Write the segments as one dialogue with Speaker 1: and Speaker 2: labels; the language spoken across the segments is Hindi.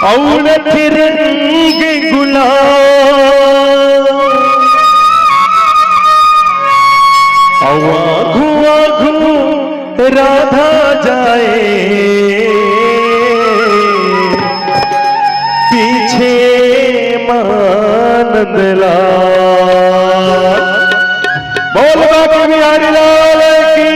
Speaker 1: और रंग गुलाल आघू आघू राधा जाए पीछे मानंदलाल। बोल बाबा बिहारी लाल की।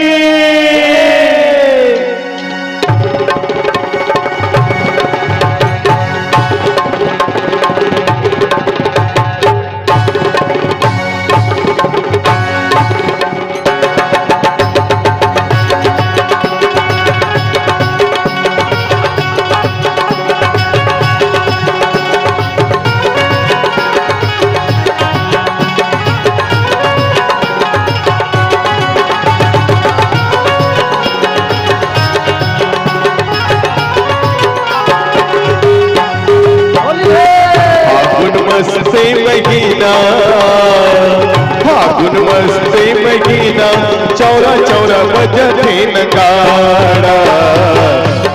Speaker 1: फागुन मस्ते महीना चौरा चौरा बजते नगाड़ा।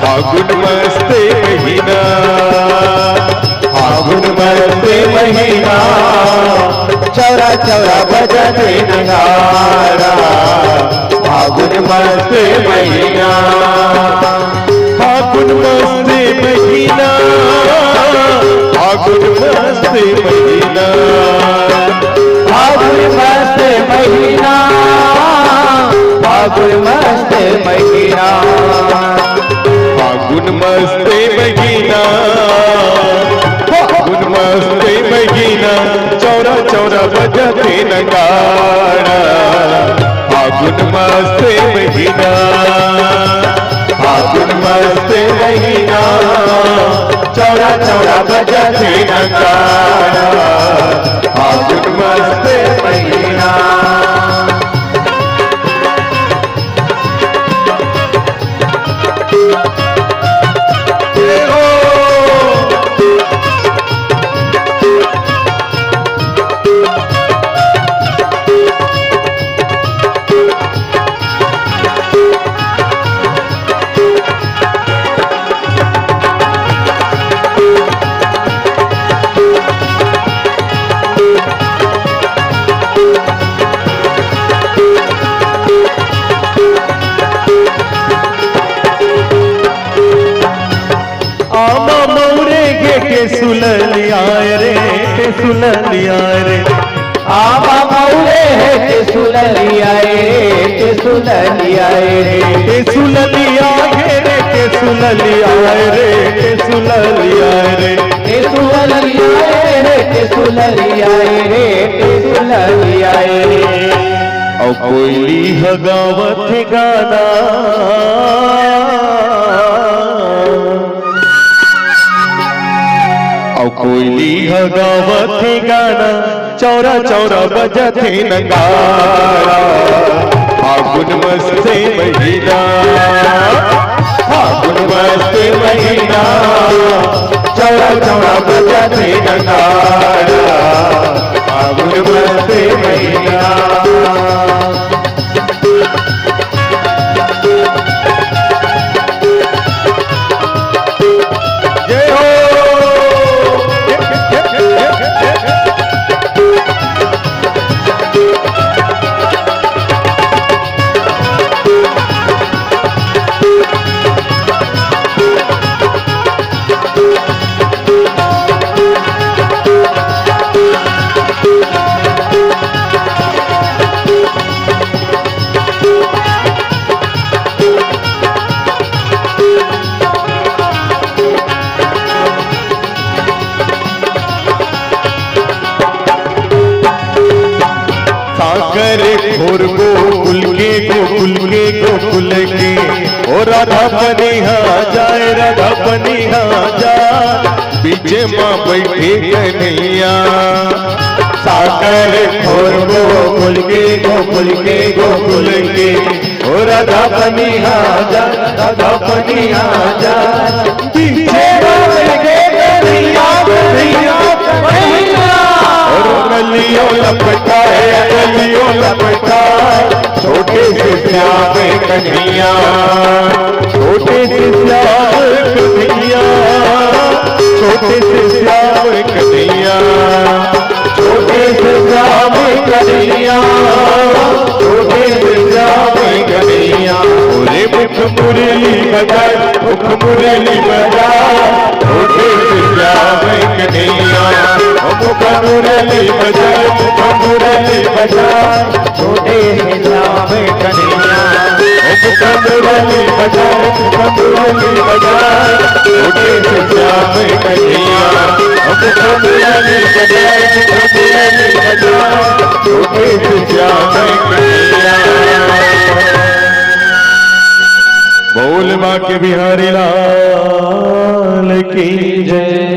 Speaker 1: फागुन मस्ते महीना फागुन मस्ते महीना चौरा चौरा बजते नगाड़ा। फागुन मस्ते महीना फागुन मस्ते महीना फागुन मस्ते महीना
Speaker 2: फागुन मस्ते महीना फागुन मस्ते महीना
Speaker 1: फागुन मस्ते महीना फागुन मस्ते महीना चौरा चौरा बजते नगाड़ा। फागुन मस्ते महीना फागुन मस्ते महीना चौरा चौरा बजते नगाड़ा। फागुन मस्ते महीना सुललिया रे सुललिया रे
Speaker 2: आमा मौले है के सुललिया रे के सुललिया रे
Speaker 1: के सुललिया रे के सुललिया रे के सुललिया रे
Speaker 2: के सुललिया रे के सुललिया रे के सुललिया रे।
Speaker 1: और कोयली हगावत गाना कोयली हगावत गाना चौरा चौरा बजते नगाड़ा। फागुन मस्ते महीना फागुन मस्ते महीना चौरा चौरा बजते नगाड़ा। फागुन मस्ते महीना और गोकुल के ओ राधा बनिहा जाए राधा बनिहा जाए पीछे माँ बैठे कन्हैया। सागर और गोकुल के ओ राधा बनिहा जाए राधा बनिहा जाए पीछे माँ बैठे कन्हैया कन्हैया कन्हैया। और गलियों लपटा है गलियों लपटा छोटे से श्याम कन्हैया छोटे से श्याम कन्हैया छोटे से श्याम कन्हैया,
Speaker 2: छोटे से श्याम कन्हैया,
Speaker 1: छोटे से श्याम कन्हैया। बोले मुख मुरली बजाए, मुख मुरली बजाए, छोटे से श्याम कन्हैया। मुख मुरली बजाए, मुख मुरली बजाए,
Speaker 2: छोटे से श्याम कन्हैया,
Speaker 1: मुख मुरली बजाए, मुख मुरली बजाए, छोटे से श्याम कन्हैया। मुख मुरली बजाए, मुख मुरली बजाए, छोटे से श्याम कन्हैया। बोल माँ के बिहारी लाल की जय।